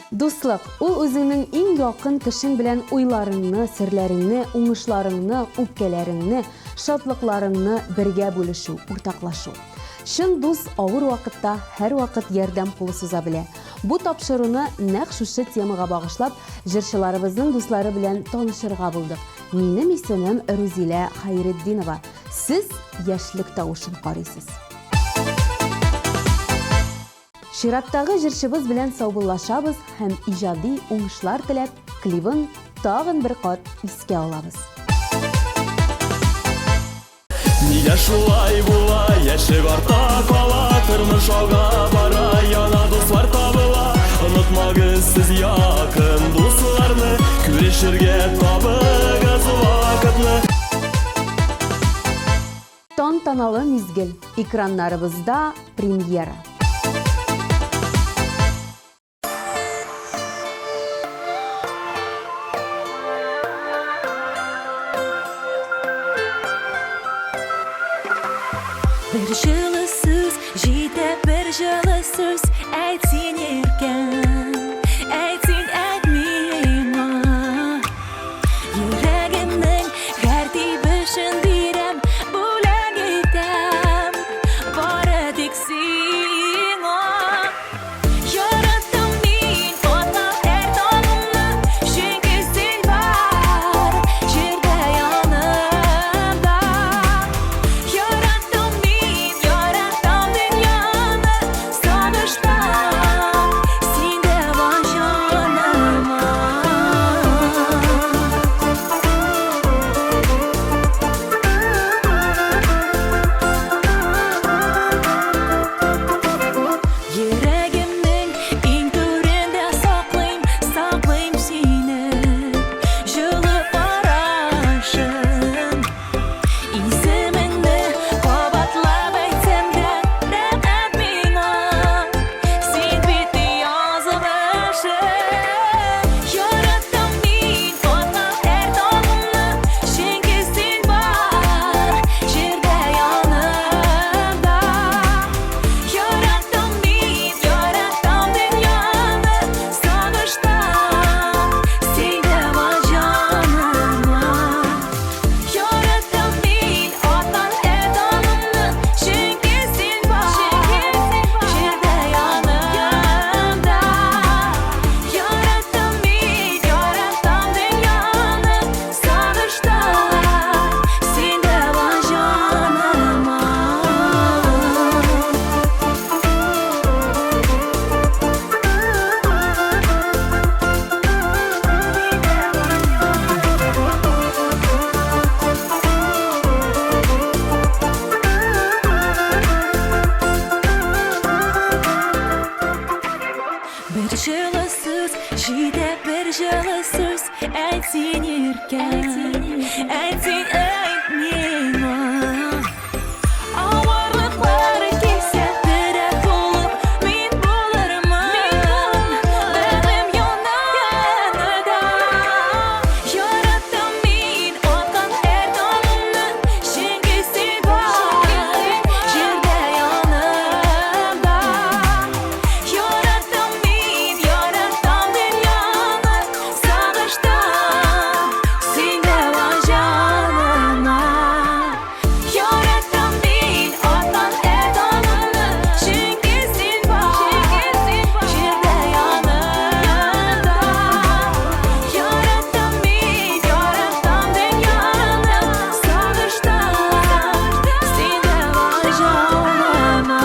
Дуслык, ул үзеңнең иң якын кешең белән уйларыңны, серләреңне, уңышларыңны, үпкәләреңне, шатлыкларыңны бергә бүлешү, уртаклашу. Шын дус авыр вакытта һәр вакыт ярдәм кулы суза белә. Бу тапшыруны нәкъ шушы темага багышлап, җырчыларыбызның дуслары белән танышырга булдык. Минем исемем Рузилә Хәйретдинова. Сез яшьлек тавышын карыйсыз. Шираттагы җырчыбыз белән саубуллашабыз һәм иҗади уңышлар теләп, клибын тагын бер кат искә алабыз. Нигә шулай була, яшек арта кала, тормыш алга бара, яна дуслар табыла. Онытмагыз сез якын дусларны, күрешергә табыгыз вакытны. Тантаналы мизгел, экраннарыбызда премьера. Bir жылы сүз, җитә бер жылы сүз, әйтсен иркән, әйтсен әйтмиңа. Йөрәгемнең тәртибешен бирәм, бүләк итәм, бары тик сиңа. Яраттым мин атлап һәр таңымны, чөнки син бар, җирдә янымда. Bir жылы сүз, җитә бер жылы сүз, әйтсен иркән, әйтсен әйтмиңа. Авырлыклар килсә, терәк булып, мин булырмын, безнең янда. Яраттым мин аткан һәр таңымны, чөнки син бар, җирдә янымда. Яраттым мин, яратам дөньяны, сагыштым, синдә бар җаныма. Яраттым мин аткан һәр таңымны, чөнки син бар, җирдә янымда. Яраттым мин, яратам дөньяны, сагыштым, синдә бар җаныма.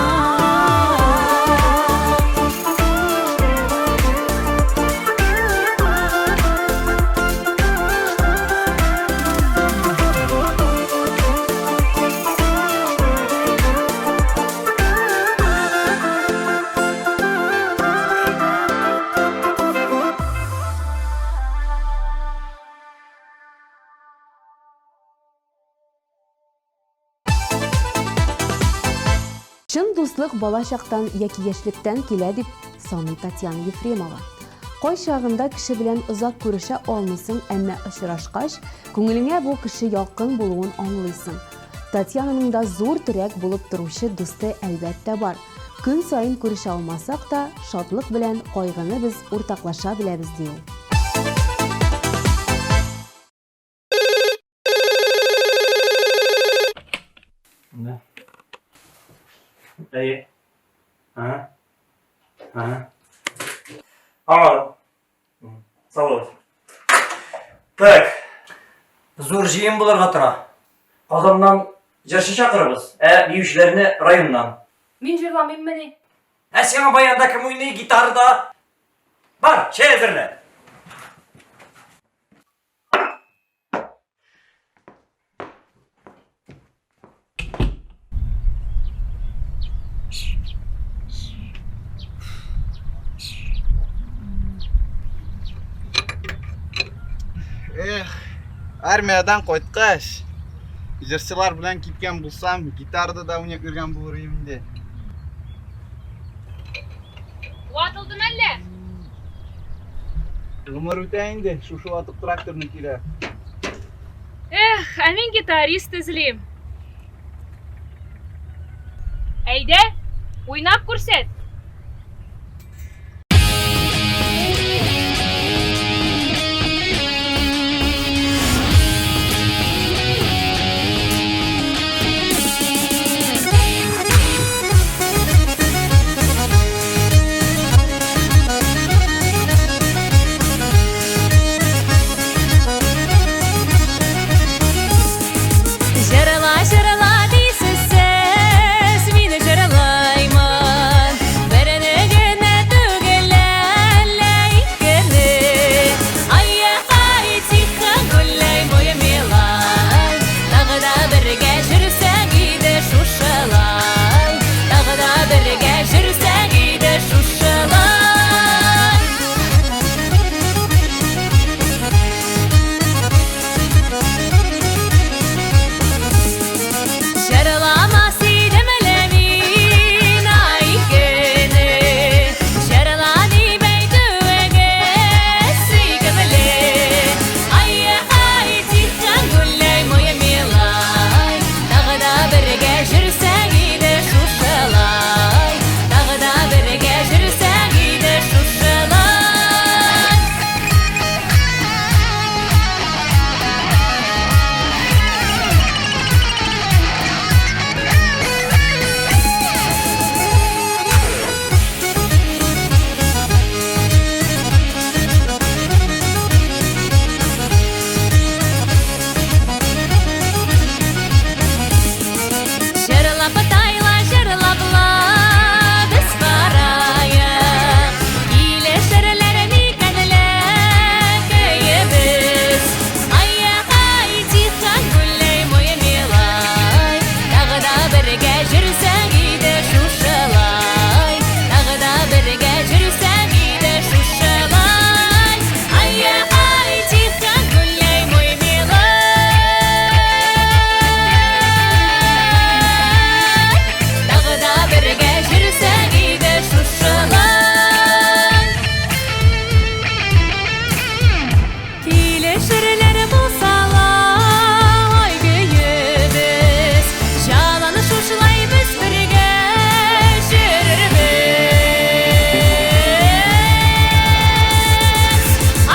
Чын дуслык бала чактан яки яшьлектән килә дип саный Татьяна Ефремова. Кай чагында кеше белән озак күрешә алмыйсың, әмма очрашкач, күңелеңә бу кеше якын булуын аңлыйсың. Татьянаның да зур терәк булып торучы дусты әлбәттә бар. Күн сайын күрешә алмасак та, шатлык белән кайгыны без уртаклаша беләбез ди ул. Да. Эй. Ага. Ага. Ага. Салют. Так. Зор жиын буларга тора. Казаннан жыршы чакырыбыз. Биючилерни районнан. Мин жырламыйм мени. Сиңа баянда ким уйный гитарда? Бар, әзерле. Армиядан қойткаш, жырчылар белән киткән булсам, гитарда да уйнап йөргән булыр идем инде. Ватылдым әллә? Гомер үтә инде, шушы ватып тракторны килә. Ә мин гитарист эзлим. Әйдә, уйнап күрсәт. Жырла, жырла дейсіз сіз, мені жырлаймын. Біріні гіне түгіл әлі икіні. Ай-яй, тихо гүлләй мой милай. Тағы да бірге жүрсәң иде шушылай. Тағы да бірге жүрсәң иде шушылай. Жаралама сидем лемин айкene. Жаралани бейдуеге сигемле. Ай-яй, тихо гүлләй мой милай. Тағы да бірге жүрсәң иде шушылай. Тағы да бірге жүрсәң иде шушылай. Жырлап тайла, жырлапла, біз барайық. Иле жырларын икәнле көйебіз. Ай-яй, тихо гүлләй мой милай. Тағы да бірге жүрсәң иде шушылай. Тағы да бірге жүрсәң иде шушылай. Ай-яй, тихо гүлләй мой милай. Тағы да бірге жүрсәң иде шушылай. Киле шүрләр булсалай көйебез. Жаланы шушылай біз бірге жүрбез.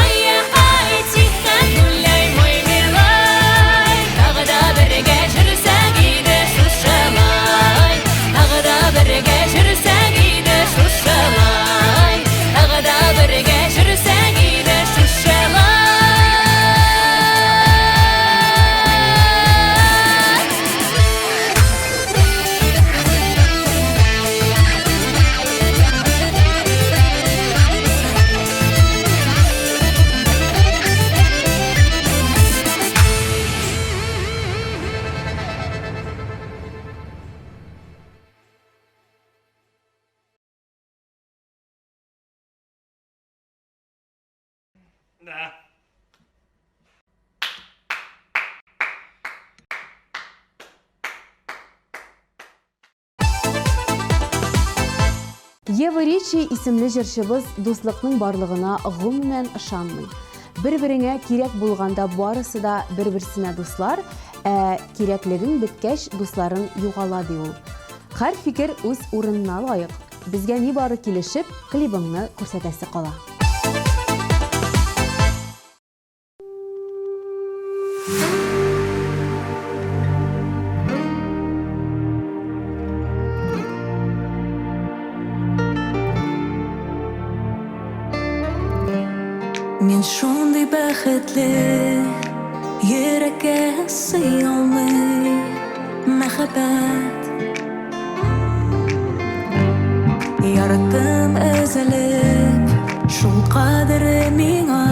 Ай-яй, тихо гүлләй мой милай. Тағы да бірге жүрсәң иде шушылай. Тағы да бірге жүрсәң иде шушылай. Тағы да бірге жүрсәң иде шушылай. Да. Ева Ричи исемле җырчыбыз дуслыкның барлыгына гомумән ышанмый. Бер-береңә кирәк булганда барысы да бер-берсенә дуслар, кирәклеген беткәч дусларын югала ди ул. Һәр фикер үз урынына лаек. безгә нибары килешеп, клибыңны күрсәтәсе кала. Мен шундый бәхетле, йөрәккә сый алмый мәхәббәт. Яраттым өзелеп, шул кадере миңа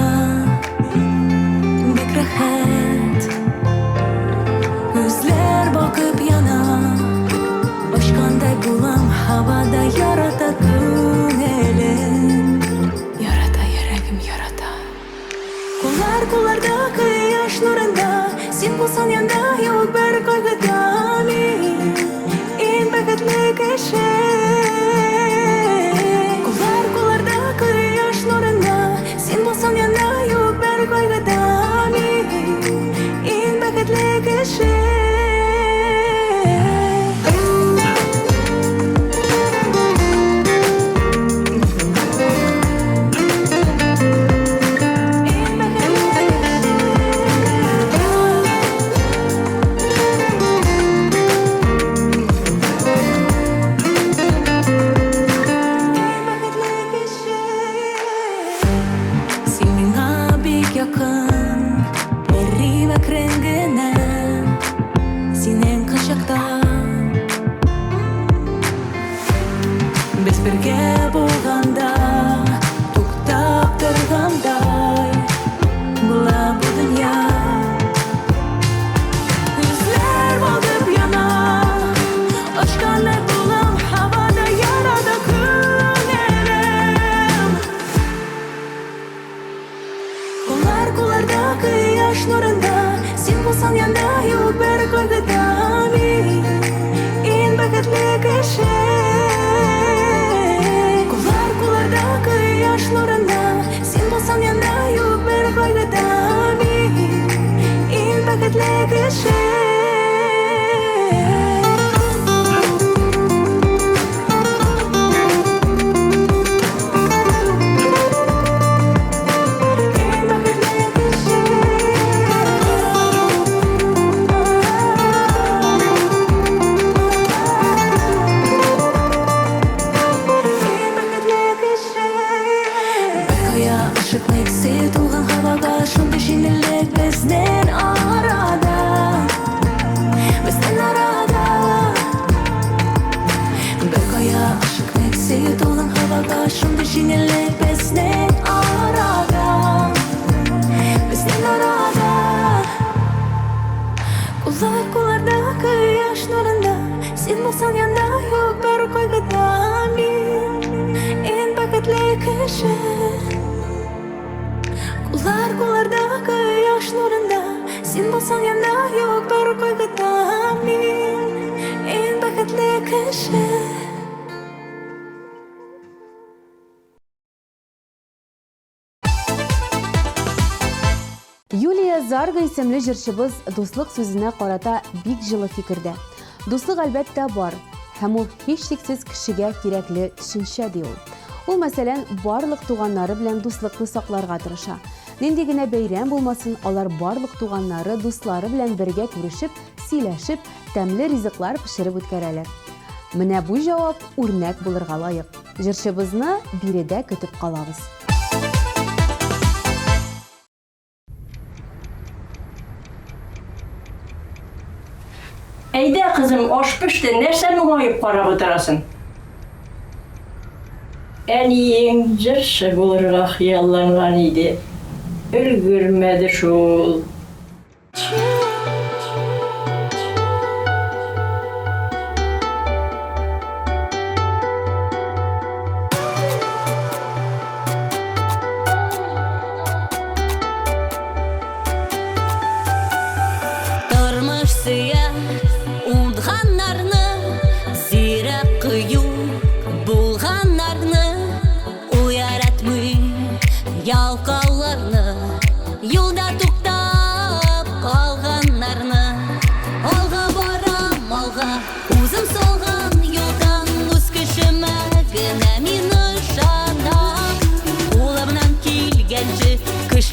бик рәхәт. Күзләр бакып яна, очкандай булам һавада, ярата күңелем, ярата йөрәгем, ярата. Кулларда кояш нурында, син булсаң янда, юк бер кайгыда мин, иң бәхетле кеше. Кулларда кояш нурында, син булсаң янда, юк бер кайгыда мин, иң бәхетле кеше. Без бергә булганда, туктап торгандай була бу дөнья. Күзләр балкып яна, очкандай булам һавада, ярата күңелем. Кулларда кояш нурында, син булсаң янда, юк бер кайгыда мин, иң бәхетле кеше. Кояш нурында, син булсаң янда, юк бер кайгыда мин, иң бәхетле кеше. Кулларда кояш нурында, син булсаң янда, юк бер кайгыда мин, иң бәхетле кеше. Кулларда кояш нурында, син булсаң янда, юк бер кайгыда мин, иң бәхетле кеше. Юлия Зарга исемле җырчыбыз дуслык сүзенә карата бик җылы фикердә. Дуслык әлбәттә бар, һәм ул һичшиксез кешегә кирәкле төшенчә ди ул. Ул, мәсәлән, барлык туганнары белән дуслыкны сакларга тырыша. Нинди генә бәйрәм булмасын, алар барлык туганнары, дуслары белән бергә күрешеп, сөйләшеп, тәмле ризыклар пешереп үткәрәләр. Менә бу җавап үрнәк булырга лаек. Җырчыбызны биредә көтеп калабыз. Әйдә, кызым, аш пеште, нәрсә моңаеп карап утырасың? Әниең җырчы булырга хыялланган иде. Өлгермәде шул. Тормыш сөя уңганнарны, зирәк кыю булганнарны, уяратмый ялкауларны, юлда туктап калган.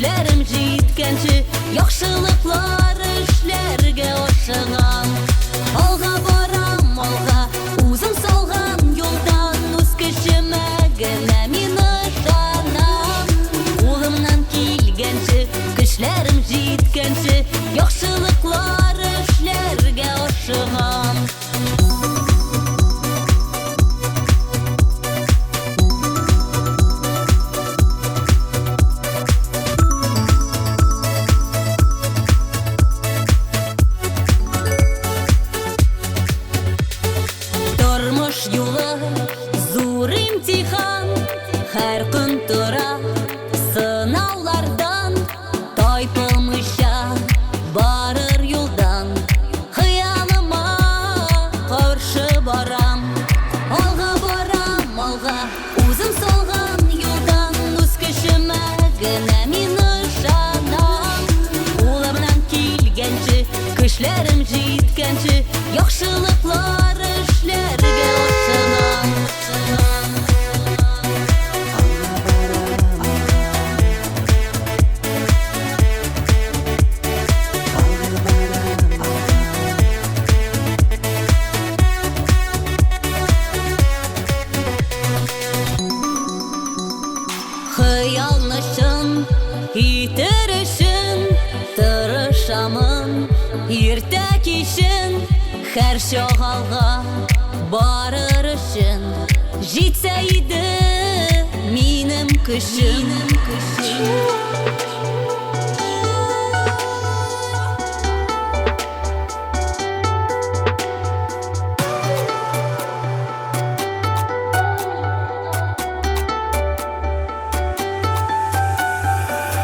Köşlerim jitkence Yaxşılıklar işlerge oşıgan Alga baram alga Uzun salgan yoldan Uz kişime gene mini şanam Улымнан килгенче Көчләрем җиткәнче Яхшылыклар эшләргә ашыгам Тормыш юлы зур имтихан Һәр көн тора Сынаулардан тайпылмыйча барыр юлдан Хыялыма каршы барам Алга барам алга Үзем салган юлдан Үз көчемә генә мин ышанам Улымнан килгәнче Көчләрем җиткәнче Яхшылыклар эшләргә ашыгам Хыялны чын итер өчен тырышамын Иртә кичен һәр чагалга барыр өчен Җитсә иде минем көчем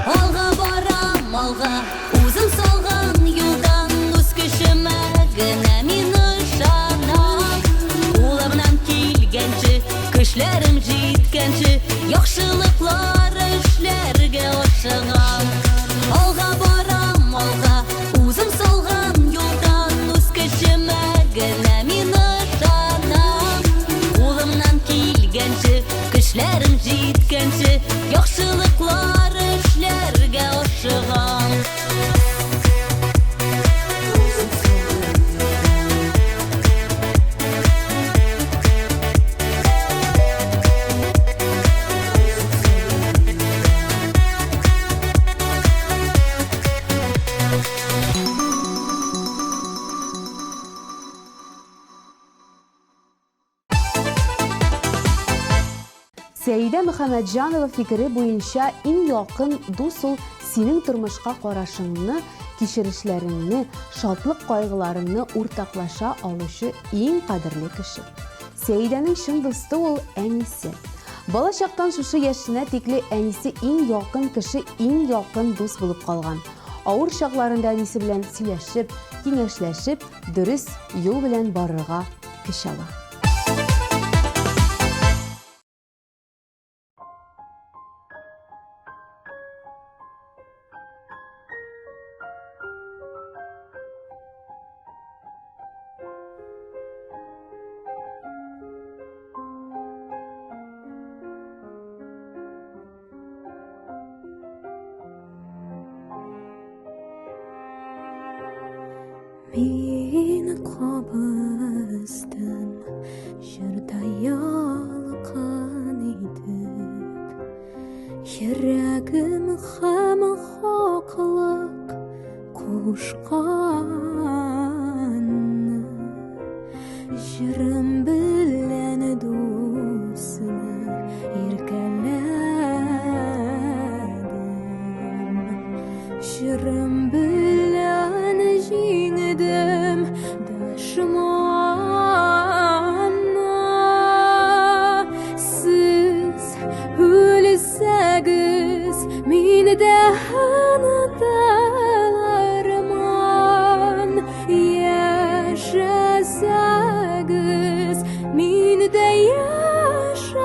Алга барам алга Үзем салган юлдан Үз көчемә генә мин ышанам Улымнан килгәнче Көчләрем җиткәнче Яхшылыклар эшләргә ашыгам Алга барам алга Үзем салган юлдан Үз көчемә генә мин ышанам Улымнан килгәнче Көчләрем җиткәнче Яхшылыклар эшләргә ашыгам Сәйдә Мөхәммәтҗанова фикере буенча иң якын дус ул синең тормышка карашыңны, кичерешләреңне, шатлык кайгыларыңны уртаклаша алучы иң кадерле кеше. Сәйдәнең чын дусты ул әнисе. Бала чактан шушы яшенә тикле әнисе иң якын кеше, иң якын дус булып калган. Авыр чакларында әнисе белән сөйләшеп, киңәшләшеп, дөрес юл белән барырга көч ала. Мин кабыстым җырда ялкын итеп, йөрәгем һәм хаклык кушканны, җырым белән дусны иркәләдем, җырым белән җиңдем дошманны. Сез үлсәгез, мин дә онытылырмын, яшәсәгез, мин дә яшәрмен.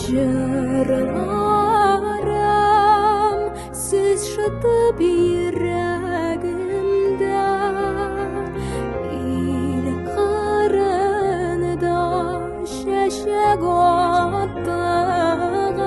Җырларым сез шытып йөрәгемдә, ил кырында чәчәк атыган.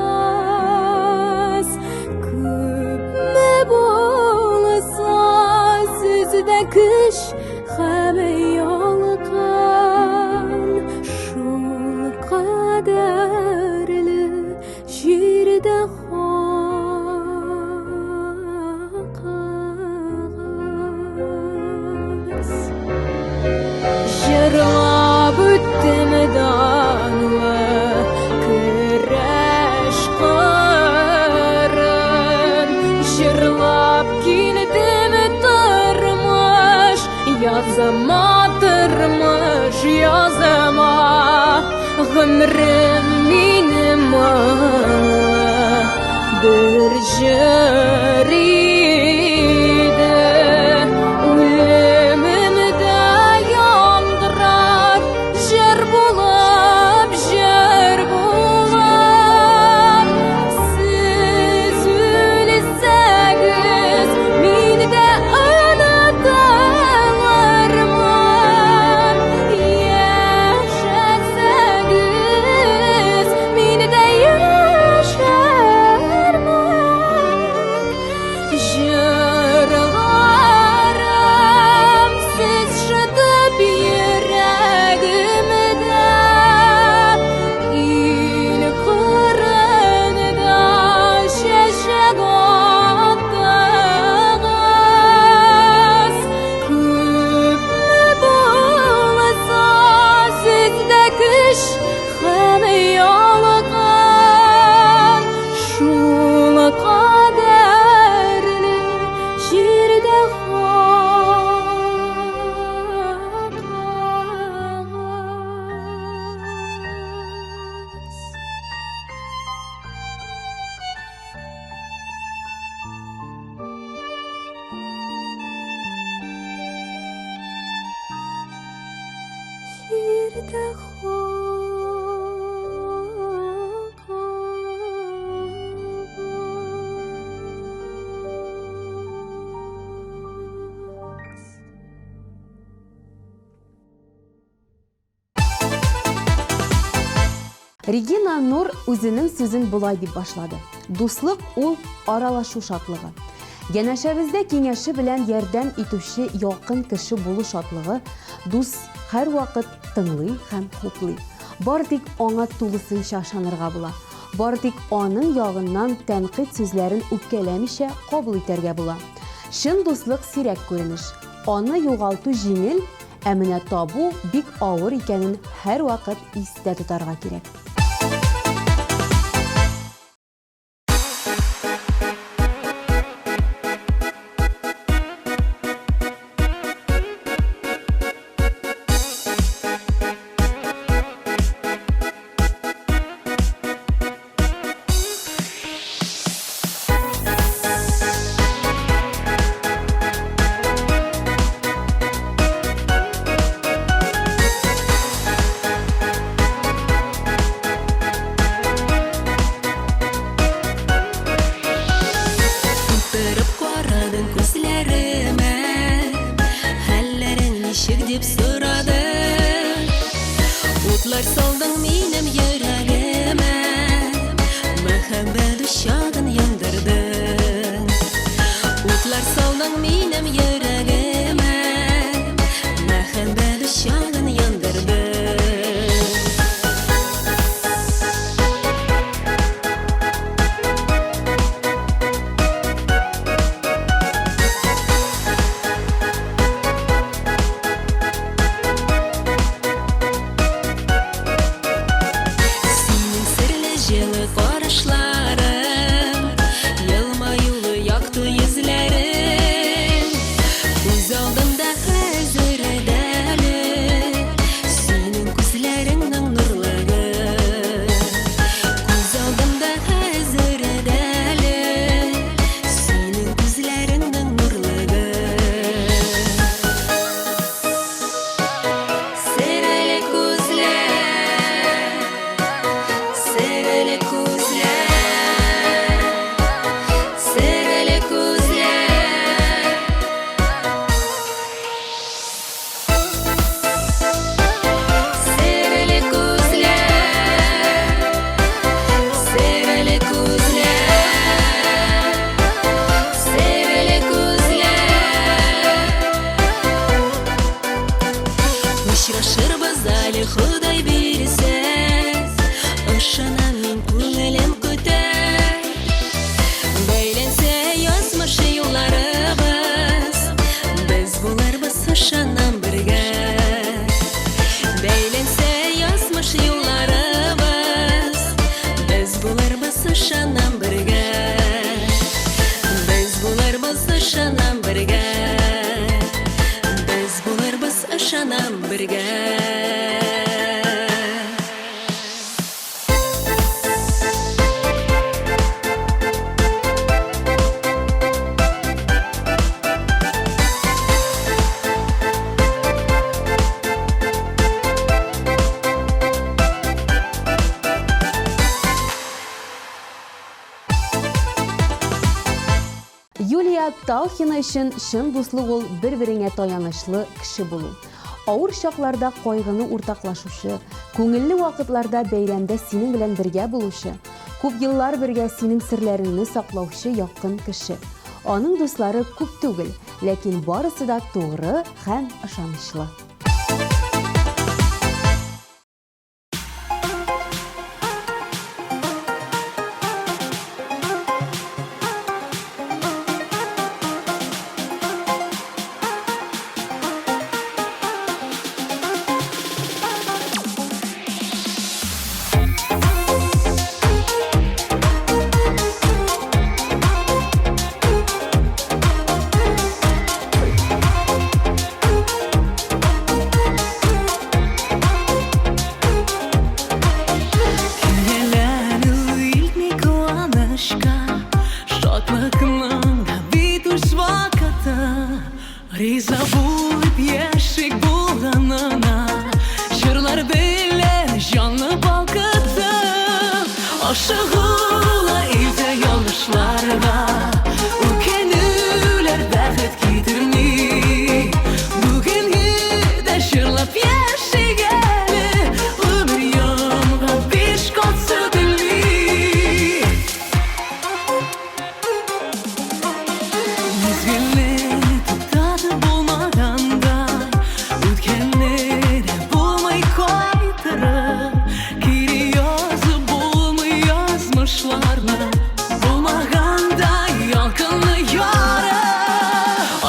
Gümrüm benim bir jüride Ölümümde yandırar Jır bulup Siz ölseniz Meni de unutarman Yaşasanız Meni de yaşarman Jırlarım siz şıtıp yüreğimde İl kırında şeşek attınız Küplü bulsa sizde kış hem yalgan Şul kaderli jirde kalmaz Jirde kalmaz Regina Nur өзінің сөзін бұлай деп башлады. Дуслык ул аралашу шатлыгы. Янәшәбездә киңәше белән ярдәм итүче якын кеше булу шатлыгы, дус һәр вакыт тыңлый һәм хуплый. Бар тик аңа тулысынча ышанырга була. Бар тик аның ягыннан тәнкыйть сүзләрен үпкәләмичә кабул итәргә була. Шын дуслык сирәк күренеш. Аны югалту җиңел, ә менә табу бик авыр икәнен һәр вакыт истә тотарга кирәк. Утlar салдың минем йөрәгемә Мәхәббәт uşагын яндырдың Утlar салдың минем йөрәгемә Мәхәббәт uşагын яндырдың Худай бирсә, ышанам мин күңелем көтәр. Бәйләнсә язмышы юлларыбыз, без буларбыз ышанам бергә. Бәйләнсә язмышы юлларыбыз, без буларбыз ышанам бергә. Без буларбыз ышанам бергә. Biz bularbız ышанам бергә. Юлия Талхина өчен чын дуслык ул бер-береңә таянычлы кеше булу. Авыр чакларда кайгыны уртаклашучы, күңелле вакытларда бәйрәмдә синең белән бергә булучы, күп еллар бергә синең серләреңне саклаучы якын кеше. Аның дуслары күп түгел, ләкин барысы да тугры һәм ышанычлы. Риза булып яшик булганына, җырлар белән җанны балкытып, ашыгула илдә ялгышларга, үкенүләр бәхет китерми. Бүген дә җырлап яшигәле, гомер ямга биш кат сөтелми. Мизгелне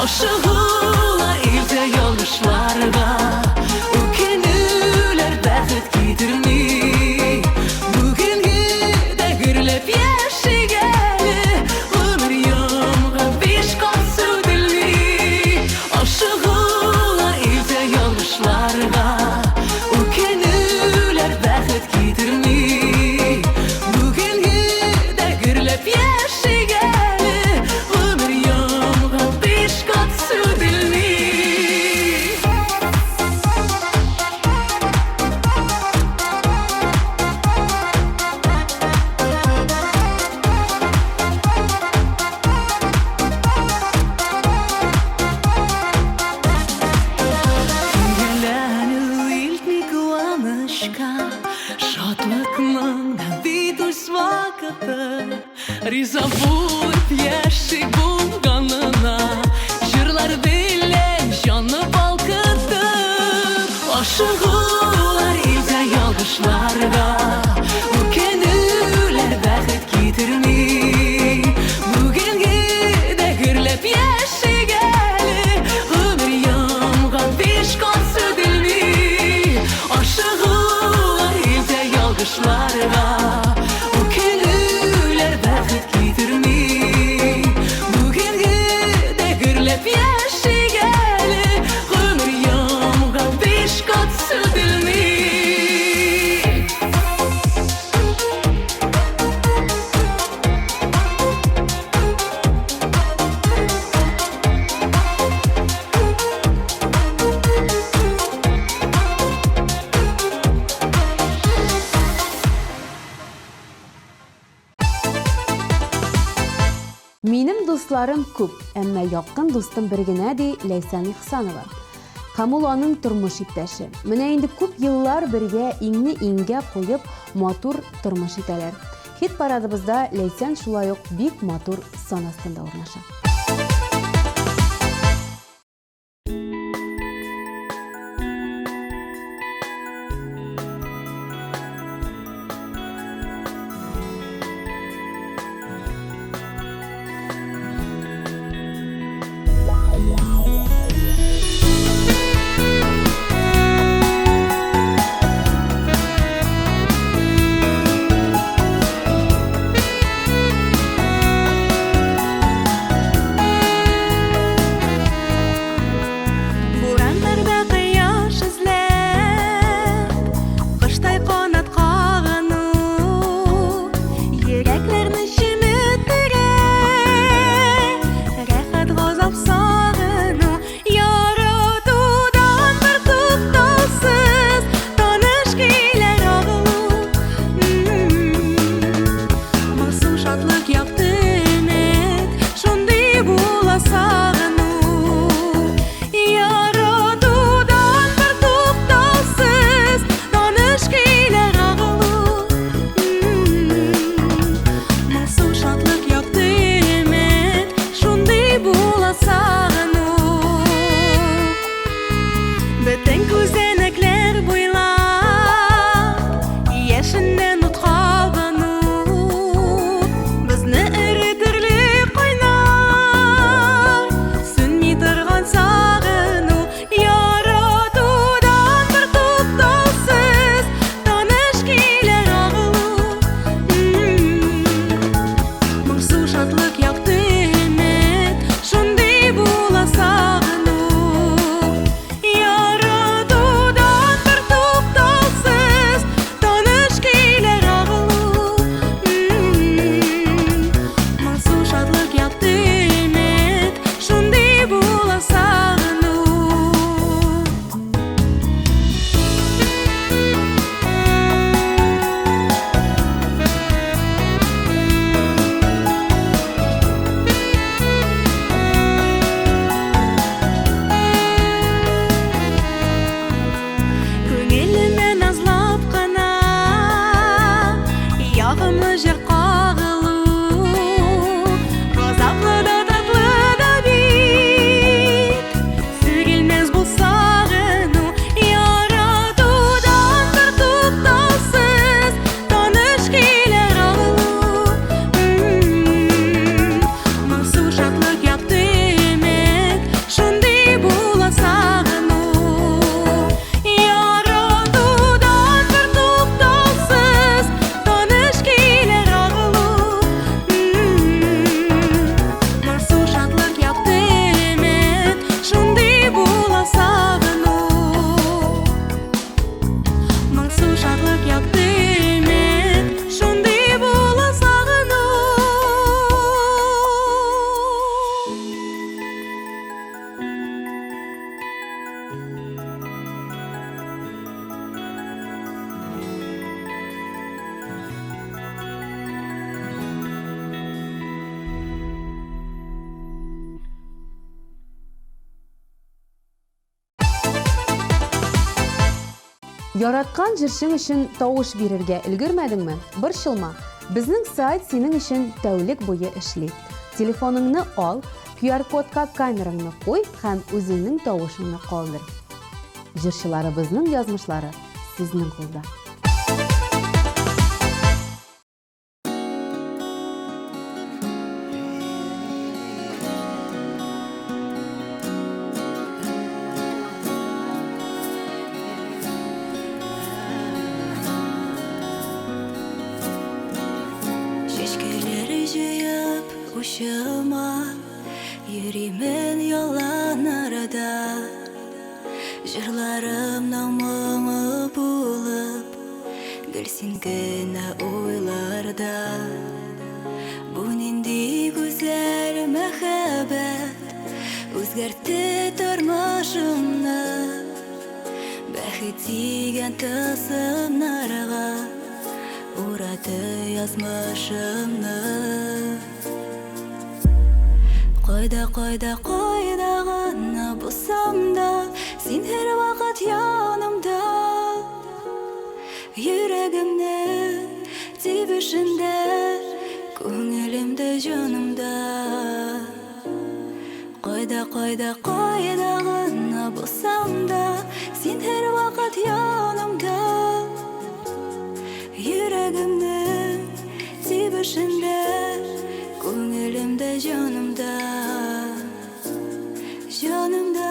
Ашыгула илдә ялгышларга, үкенүләр бәхет китерми. Бүген дә гөрләп яшигәле, гомер ямга биш кат сөтелми. Ашыгула илдә ялгышларга, үкенүләр бәхет китерми. Бүген дә гөрләп яшигәле, гомер ямга биш кат сөтелми. Көңелләнү илтми куанычка, шатлыкның да битүс вакыты. Риза булып яшик булганына, җырлар белән җанны балкытып, ашыгулар илдә ялгышларга, үкенүләр бәхет китерми. Бүген дә гөрләп яшигәле, гомер ямга биш кат сөтелми. Ашыгулар илдә ялгышларга, үкенүләр бәхет китерми. Бүген дә гөрләп яшигәле, гомер ямга биш кат сөтелми. Минем дусларым күп, әмма якын дустым бер генә ди Ләйсән Ихсанова. Һәм ул аның тормыш иптәше. Менә инде күп еллар бергә иңне иңгә куеп матур тормыш итәләр. Хит парадыбызда Ләйсән шулай ук бик матур сан астында урнаша. Ачыр қағылу Ғазапlı да татлы да бит Сөйгелмес бұл сағыну Яратудан бір тоқтаусыз Таныш келер ағылу Мансу шатлық яқты емек Шындай бола сағыну Яратудан бір тоқтаусыз Таныш келер ағылу Мансу шатлық яқты емек Шындай бола сағыну Мансу шатлық яқты емек Шындай бола сағыну Яраткан җырчың өчен тавыш бирергә өлгермәдеңме? Борчылма. Безнең сайт синең өчен тәүлек буе эшли. Телефоныңны ал, QR-кодка камераңны куй һәм үзеңнең тавышыңны калдыр. Җырчыларыбызның язмышлары сезнең кулда. Шешкелері жиып ұшыма Юримін ялан арада Жырларымның мұңы болып Гүлсін гына ойларда Бұл нендей güzel мәхәббәт Үзгәртте тормышымны Бәхет тигән тылсымнарга Урады язмышымны Кайда гына булсам да Син һәр вакыт янымда Йөрәгемнең тибешендә Күңелемдә җанымда Кайда гына булсам да Син һәр вакыт янымда Йөрәгемнең тибешендә Күңелемдә җанымда Җанымда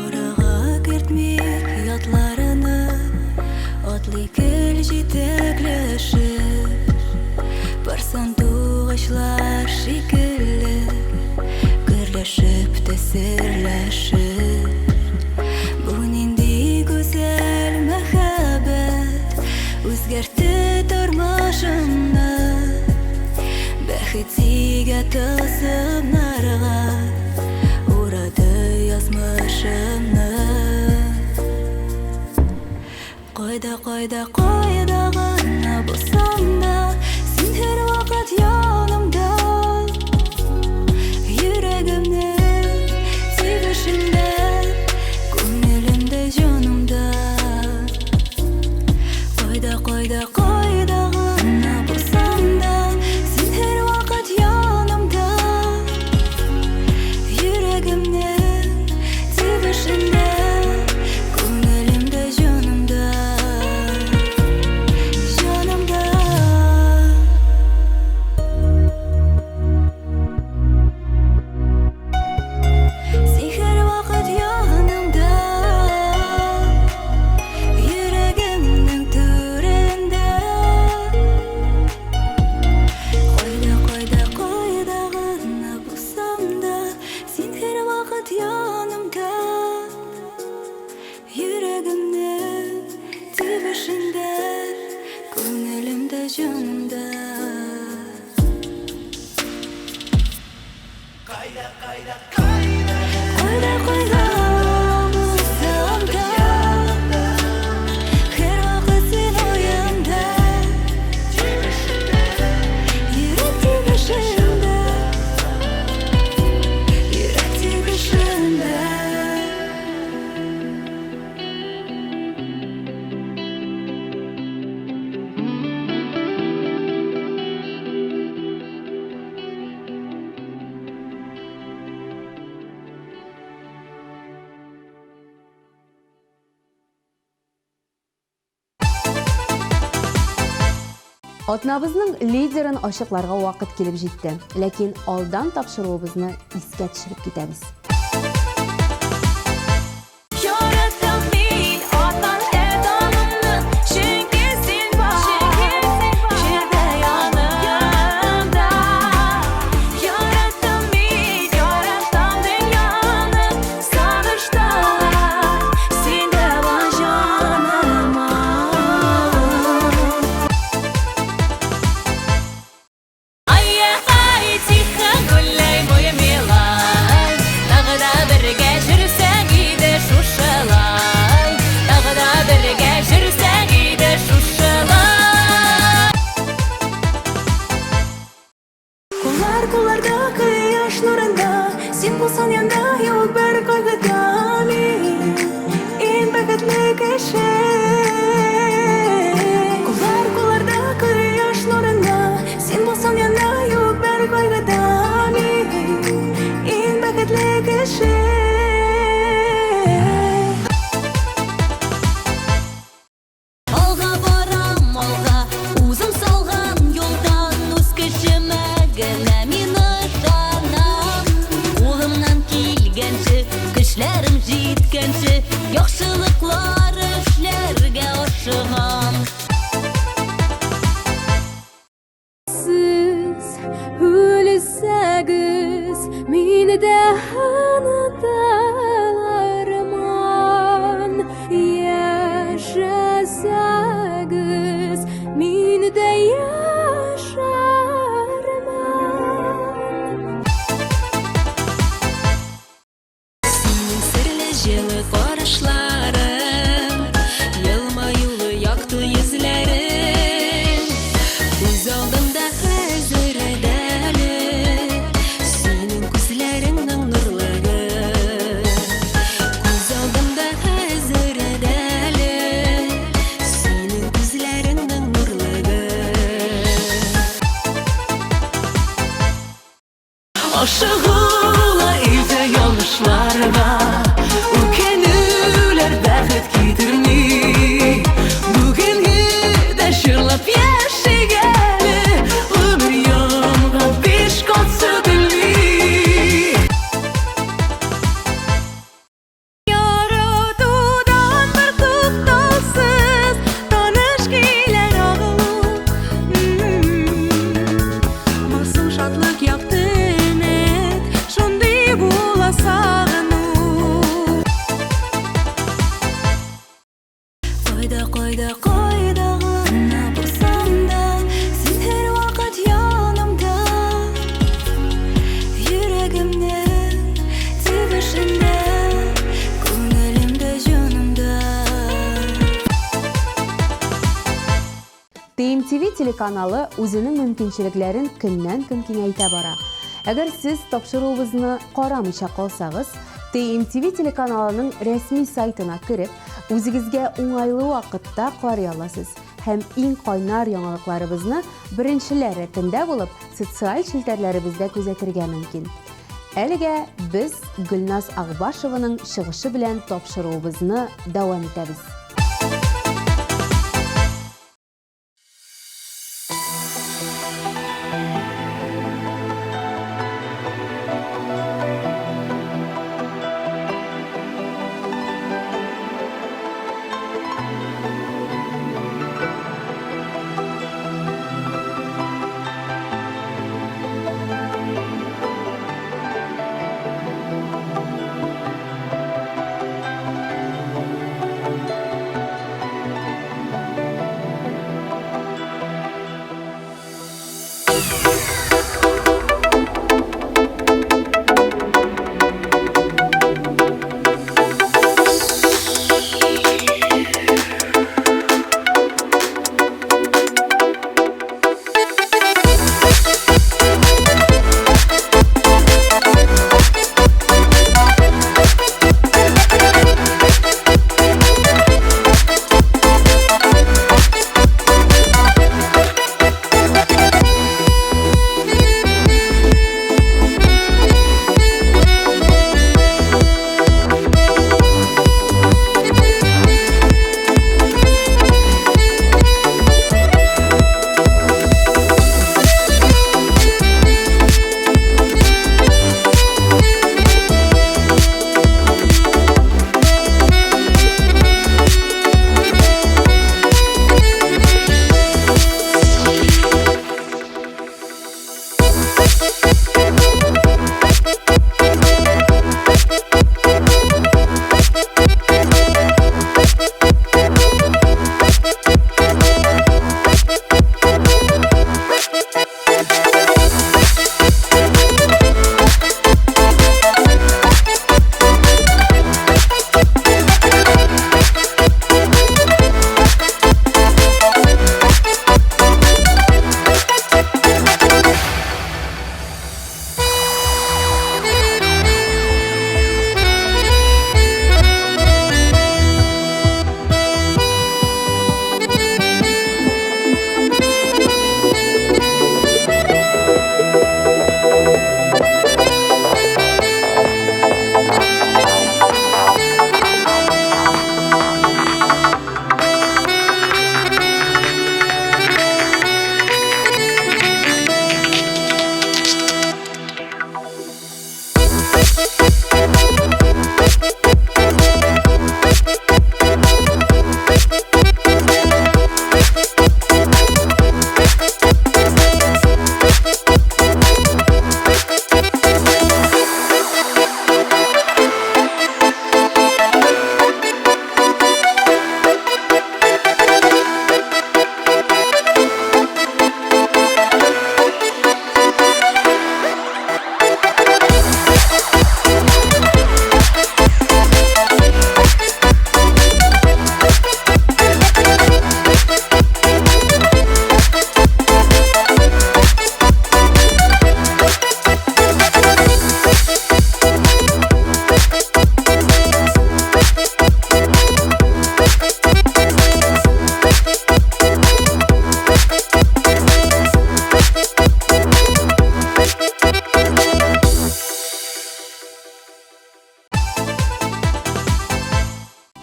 Арага кертмик ятларыны Атлый кел җитәкләшеп Барсан тугычлар шикелле Гөрләшеп тәсерләшеп Бу нинди güzel мәхәббәт Үзгәртте тормышымны Бәхет тигән тылсымнарга Урады язмышымны Кайда гына булсам да Син һәр вакыт янымда Йөрәгемнең тибешендә Күңелемдә җанымда Кайда гына булсам да Син һәр вакыт янымда Йөрәгемнең тибешендә Күңелемдә җанымда Җанымда Син һәр вакыт янымда Йөрәгемнең түрендә Кайда гына булсам да Син һәр вакыт янымда Йөрәгемнең тибешендә Күңелемдә җанымда Кайда булсам да Һәр вакыт син уямда Йөрәк тибешендә Йөрәк тибешендә Атнабызның лидерын ашыкларга вакыт килеп җитте. Ләкин алдан тапшыруыбызны искә төшереп китәбез. Yarattım min atan edanımı Çünkü sen var Şerde yanımda Yarattım min yarattım dünyanı Sağışta Sen de var canıma Ayya ay tihka gullay moya milay Dağda birge жүрсәң иде шушылай Дағда бірге жүрсәң иде шушылай Kollarda kıyaş nurunda Sen bulsan yanında yok bir kaygıda En bəkətli kişi Kollarda kıyaş nurunda Sen bulsan yanında yok bir kaygıda En bəkətli kişi Алға барам, алға Өзім салған yoldan Өз кішіме генә мин ышанам Қолымнан килгәнче, көчләрем җиткәнче Яхшылыклар эшләргә ашыгам Siz ölsəgiz meni də xanadalarman Yaşasəgiz meni də yaşarman Senin sırlı жылы карашларың Елмаюлы якты yüzlerin Көз алдымда хәзер дәле Senin күзләреңнең нурлыгы Көз алдымда хәзер дәле Senin күзләреңнең нурлыгы Aşığıla evde yanlışlarga Ükenüler bәхет китерми Бүгенге дә шырлап яшәгәне Ömür yanга биш катсы белми Yaratудан bir туктаусыз таныш көйләр агылу Масым шатлык якты өмет шундый була сагыну Кайда гына булсам да Син һәр вакыт янымда Йөрәгемнең тибешендә Күңелемдә җанымда TMTV телеканалы үзенең мөмкинчелекләрен көннән-көн киңәйтә бара. Әгәр сез тапшыруыбызны карамыйча калсагыз, TMTV телеканалының рәсми сайтына кереп, үзегезгә уңайлы вакытта карый аласыз һәм иң кайнар яңалыкларыбызны беренчеләр рәтендә булып социаль челтәрләребездә күзәтергә мөмкин. Әлегә без Гөлназ Агбашеваның чыгышы белән тапшыруыбызны дәвам итәбез.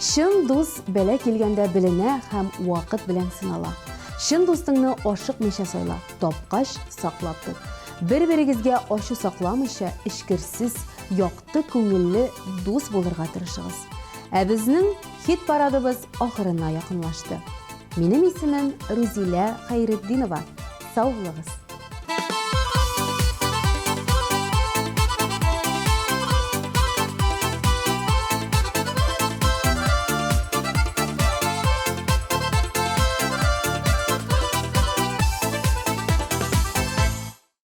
Шын дус бәлә килгәндә беленә һәм вакыт белән сынала. Шын дустыңны ашыкмыйча сайла, тапкач саклап тот. Бер-берегезгә ачу сакламыйча, эчкерсез, якты күңелле дус булырга тырышыгыз. Ә безнең хит парадыбыз ахырына якынлашты. Минем исемем Рузилә Хәйретдинова. Сау булыгыз.